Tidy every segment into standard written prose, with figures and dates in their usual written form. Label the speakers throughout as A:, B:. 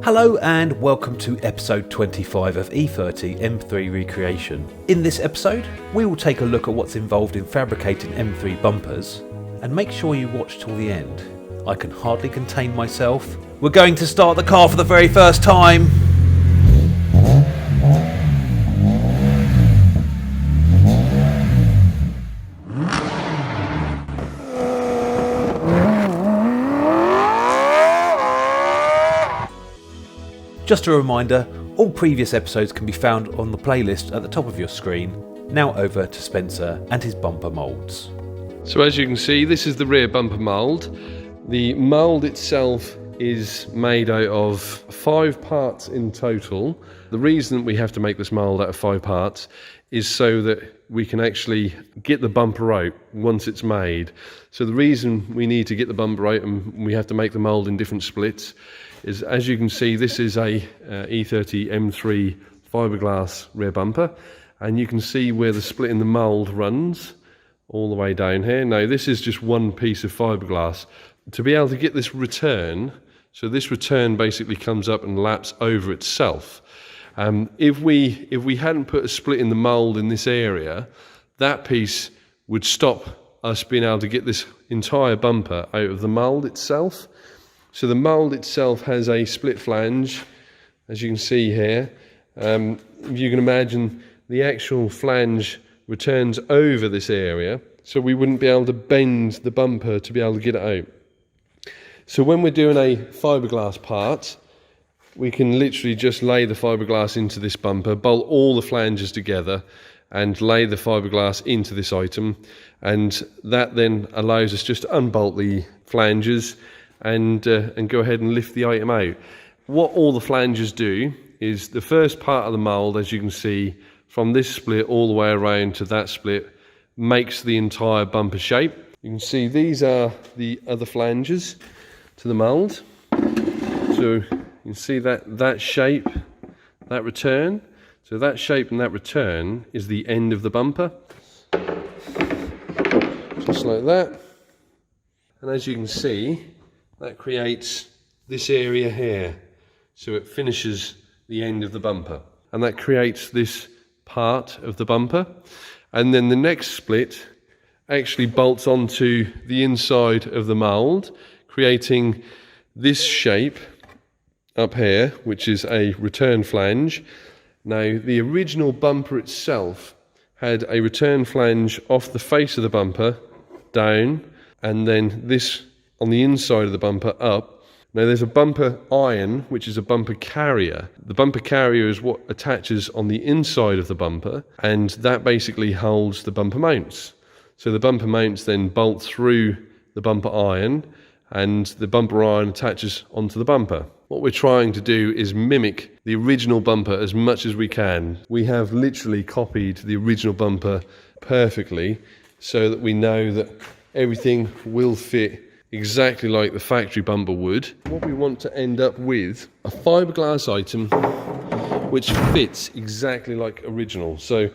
A: Hello and welcome to episode 25 of E30 M3 Recreation. In this episode, we will take a look at what's involved in fabricating M3 bumpers, and make sure you watch till the end. I can hardly contain myself. We're going to start the car for the very first time. Just a reminder, all previous episodes can be found on the playlist at the top of your screen. Now over to Spencer and his bumper moulds.
B: So as you can see, this is the rear bumper mould. The mould itself is made out of 5 parts in total. The reason we have to make this mould out of 5 parts is so that we can actually get the bumper out once it's made. So the reason we need to get the bumper out and we have to make the mould in different splits is, as you can see, this is a E30 M3 fiberglass rear bumper, and you can see where the split in the mould runs all the way down here. Now this is just one piece of fiberglass. To be able to get this return, so this return basically comes up and laps over itself. If we hadn't put a split in the mould in this area, that piece would stop us being able to get this entire bumper out of the mould itself. So the mould itself has a split flange, as you can see here. If you can imagine, the actual flange returns over this area, so we wouldn't be able to bend the bumper to be able to get it out. So when we're doing a fiberglass part, we can literally just lay the fiberglass into this bumper, bolt all the flanges together and lay the fiberglass into this item, and that then allows us just to unbolt the flanges and go ahead and lift the item out. What all the flanges do is, the first part of the mould, as you can see, from this split all the way around to that split, makes the entire bumper shape. You can see these are the other flanges to the mould. So you can see that shape, that return. So that shape and that return is the end of the bumper. Just like that. And as you can see, that creates this area here. So it finishes the end of the bumper. And that creates this part of the bumper. And then the next split actually bolts onto the inside of the mould, creating this shape up here, which is a return flange. Now, the original bumper itself had a return flange off the face of the bumper down, and then this on the inside of the bumper up. Now there's a bumper iron, which is a bumper carrier. The bumper carrier is what attaches on the inside of the bumper, and that basically holds the bumper mounts. So the bumper mounts then bolt through the bumper iron, and the bumper iron attaches onto the bumper. What we're trying to do is mimic the original bumper as much as we can. We have literally copied the original bumper perfectly, so that we know that everything will fit exactly like the factory bumper would. What we want to end up with, a fiberglass item which fits exactly like original. So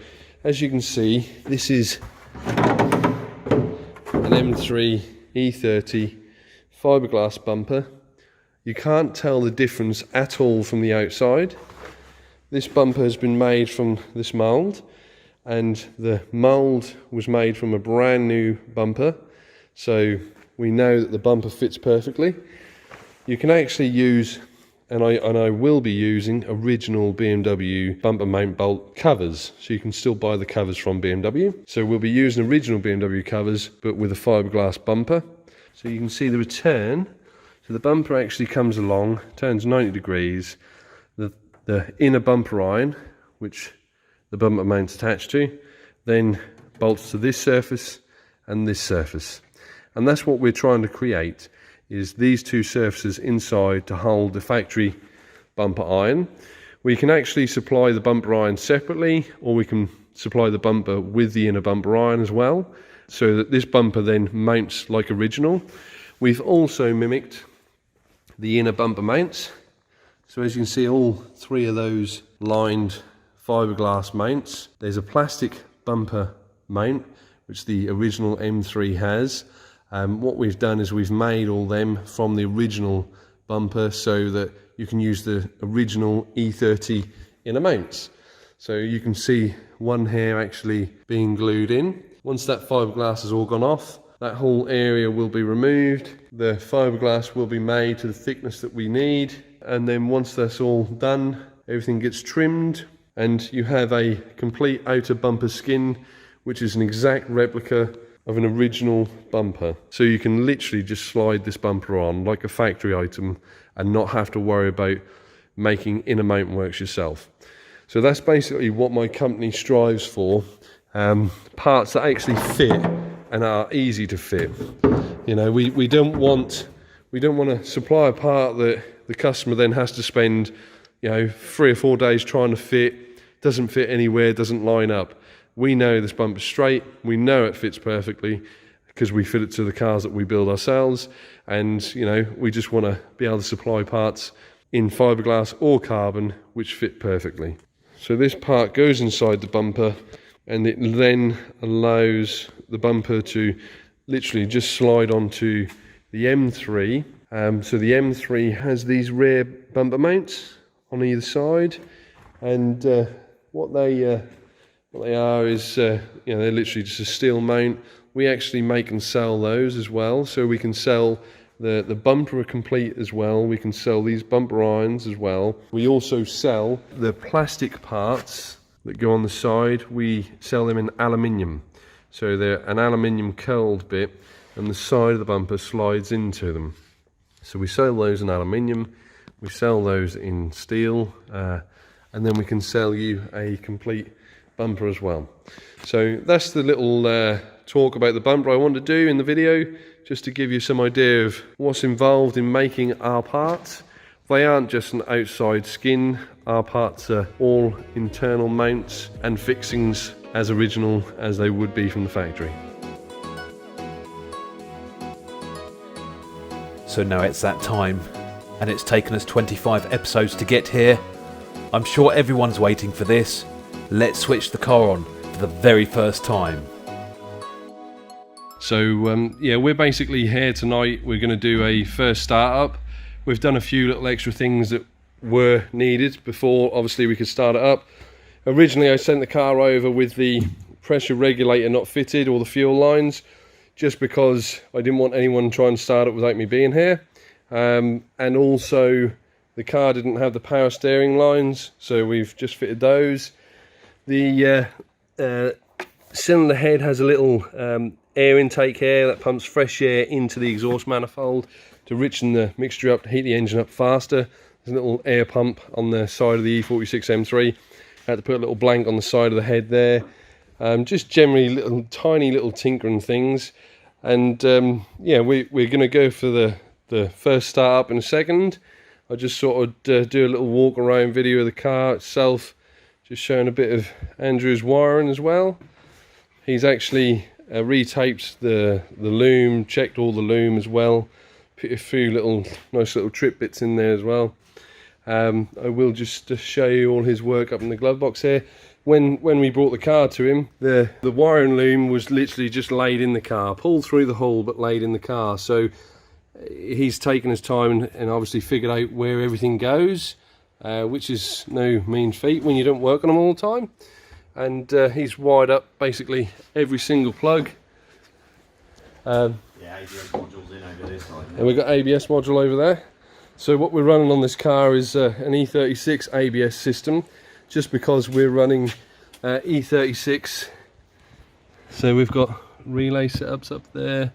B: as you can see, this is an M3 E30 fiberglass bumper. You can't tell the difference at all from the outside. This bumper has been made from this mould, and the mould was made from a brand new bumper, so we know that the bumper fits perfectly. You can actually use, and I will be using, original BMW bumper mount bolt covers, so you can still buy the covers from BMW. So we'll be using original BMW covers, but with a fiberglass bumper. So you can see the return. So the bumper actually comes along, turns 90 degrees. The inner bumper iron, which the bumper mount's attached to, then bolts to this surface and this surface. And that's what we're trying to create, is these two surfaces inside to hold the factory bumper iron. We can actually supply the bumper iron separately, or we can supply the bumper with the inner bumper iron as well, so that this bumper then mounts like original. We've also mimicked the inner bumper mounts. So as you can see, all 3 of those lined fiberglass mounts. There's a plastic bumper mount, which the original M3 has. What we've done is we've made all them from the original bumper so that you can use the original E30 inner mounts. So you can see one here actually being glued in. Once that fiberglass has all gone off, that whole area will be removed. The fiberglass will be made to the thickness that we need. And then once that's all done, everything gets trimmed and you have a complete outer bumper skin, which is an exact replica of an original bumper. So you can literally just slide this bumper on like a factory item and not have to worry about making inner mount works yourself. So that's basically what my company strives for. Parts that actually fit and are easy to fit. You know, we don't want to supply a part that the customer then has to spend, you know, 3 or 4 days trying to fit, doesn't fit anywhere, doesn't line up. We know this bumper's straight, we know it fits perfectly because we fit it to the cars that we build ourselves, and you know, we just want to be able to supply parts in fiberglass or carbon which fit perfectly. So this part goes inside the bumper and it then allows the bumper to literally just slide onto the M3. So the M3 has these rear bumper mounts on either side, and what they are is, you know, they're literally just a steel mount. We actually make and sell those as well, so we can sell the bumper complete as well. We can sell these bumper irons as well. We also sell the plastic parts that go on the side. We sell them in aluminium, so they're an aluminium curled bit and the side of the bumper slides into them. So we sell those in aluminium, we sell those in steel, and then we can sell you a complete bumper as well. So that's the little talk about the bumper I wanted to do in the video, just to give you some idea of what's involved in making our parts. They aren't just an outside skin, our parts are all internal mounts and fixings as original as they would be from the factory.
A: So now it's that time, and it's taken us 25 episodes to get here. I'm sure everyone's waiting for this. Let's switch the car on for the very first time.
B: So yeah, we're basically here tonight. We're going to do a first startup. We've done a few little extra things that were needed before obviously we could start it up. Originally I sent the car over with the pressure regulator not fitted, or the fuel lines, just because I didn't want anyone trying to start it without me being here. And also the car didn't have the power steering lines, so we've just fitted those. The cylinder head has a little air intake here that pumps fresh air into the exhaust manifold to richen the mixture up, to heat the engine up faster. There's a little air pump on the side of the E36 M3. I had to put a little blank on the side of the head there. Just generally little tiny little tinkering things. And yeah, we're going to go for the first startup in a second. I just sort of do a little walk around video of the car itself, just showing a bit of Andrew's wiring as well. He's actually retaped the loom, checked all the loom as well, put a few nice little trip bits in there as well. I will just show you all his work up in the glove box here. When we brought the car to him, the wiring loom was literally just laid in the car, pulled through the hole but laid in the car. So he's taken his time and obviously figured out where everything goes, which is no mean feat when you don't work on them all the time. And he's wired up basically every single plug. Yeah, ABS modules in over this side. And we've got ABS module over there. So what we're running on this car is an E36 ABS system, just because we're running E36. So we've got relay setups up there.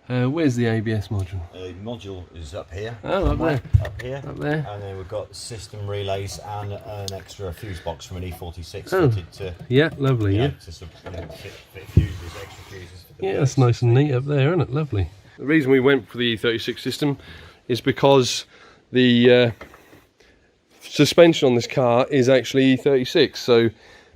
B: Where's the ABS module?
C: The module is up here.
B: Oh, up there.
C: Up here.
B: Up there.
C: And then we've got system relays and an extra fuse box from an E46
B: Oh,
C: fitted to,
B: yeah, lovely, yeah.
C: to fit fuses, extra fuses. For the
B: Yeah, that's nice and neat up there, isn't it? Lovely. The reason we went for the E36 system is because the suspension on this car is actually E36. So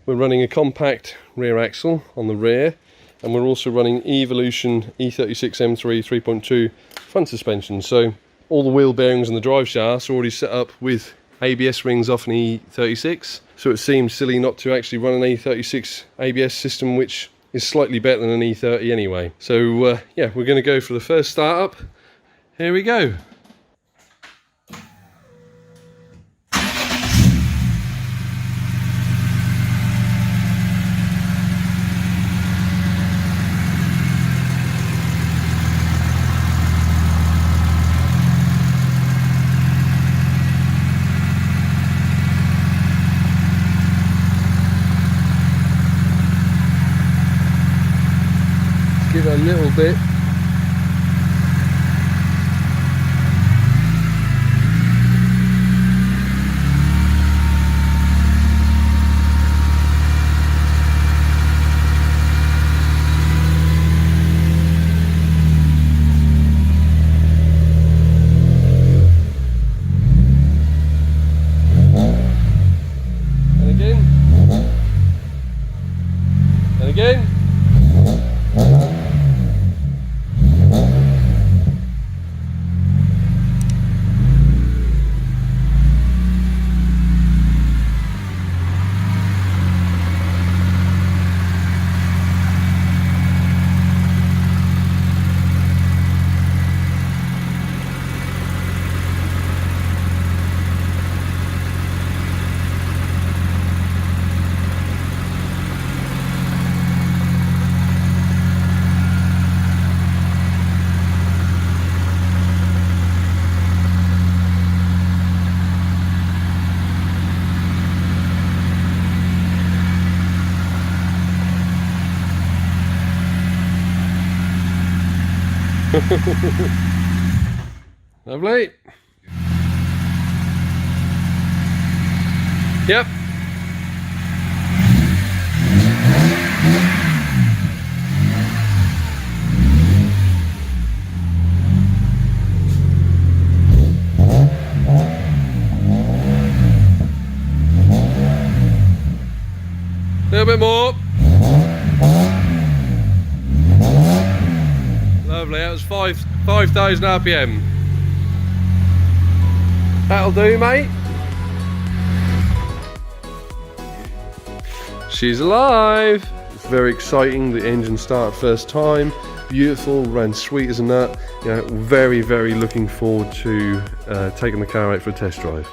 B: we're running a compact rear axle on the rear, and we're also running Evolution E36 M3 3.2 front suspension. So all the wheel bearings and the drive shafts are already set up with ABS rings off an E36. So it seems silly not to actually run an E36 ABS system, which is slightly better than an E30 anyway. So yeah, we're going to go for the first startup. Here we go. little bit. Again. Lovely. Yep. A little bit more. Lovely, that was 5,000 RPM. That'll do, mate. She's alive. It's very exciting. The engine started first time. Beautiful, ran sweet as a nut. You know, very, very looking forward to taking the car out for a test drive.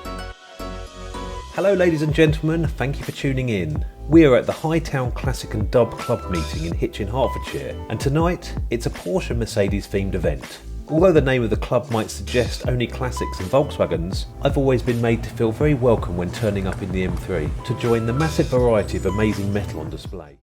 A: Hello ladies and gentlemen, thank you for tuning in. We are at the Hightown Classic and Dub Club meeting in Hitchin, Hertfordshire, and tonight it's a Porsche Mercedes themed event. Although the name of the club might suggest only classics and Volkswagens, I've always been made to feel very welcome when turning up in the M3 to join the massive variety of amazing metal on display.